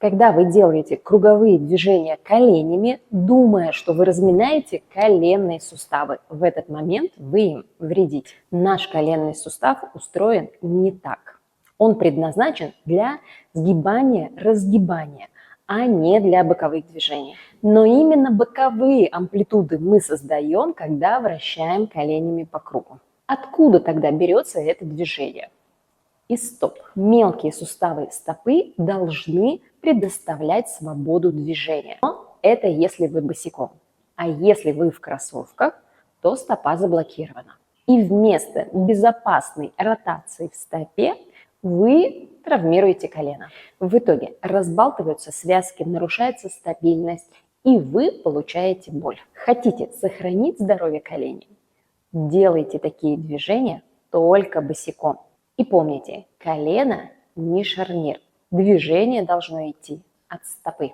Когда вы делаете круговые движения коленями, думая, что вы разминаете коленные суставы, в этот момент вы им вредите. Наш коленный сустав устроен не так. Он предназначен для сгибания-разгибания, а не для боковых движений. Но именно боковые амплитуды мы создаем, когда вращаем коленями по кругу. Откуда тогда берется это движение? Из стоп. Мелкие суставы стопы должны предоставлять свободу движения. Но это если вы босиком. А если вы в кроссовках, то стопа заблокирована. И вместо безопасной ротации в стопе вы травмируете колено. В итоге разбалтываются связки, нарушается стабильность, и вы получаете боль. Хотите сохранить здоровье коленей? Делайте такие движения только босиком. И помните, колено не шарнир. Движение должно идти от стопы.